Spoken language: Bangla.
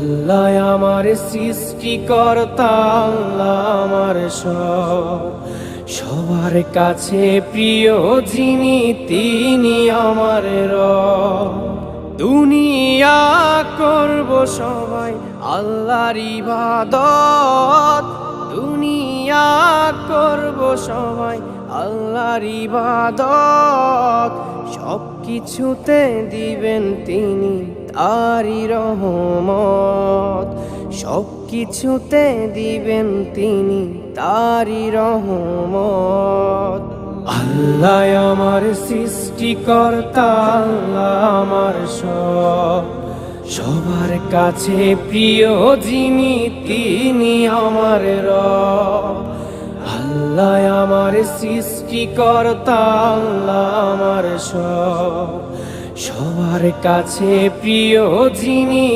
আল্লাহ আমার সৃষ্টিকর্তা, আল্লাহ আমার সবার কাছে প্রিয় যিনি তিনি আমার রব। দুনিয়া করব সবাই আল্লাহর ইবাদত, দুনিয়া করব সবাই আল্লাহর ইবাদত। সব কিছুতে দিবেন তিনি তারই রহমত, সব কিছুতে দিবেন তিনি তারই রহমত। আল্লাহ আমার সৃষ্টিকর্তা, আল্লাহ আমার সবার কাছে প্রিয় যিনি তিনি আমার রব। আল্লাহ আমার সৃষ্টিকর্তা, আল্লাহ আমার সবার কাছে প্রিয় যিনি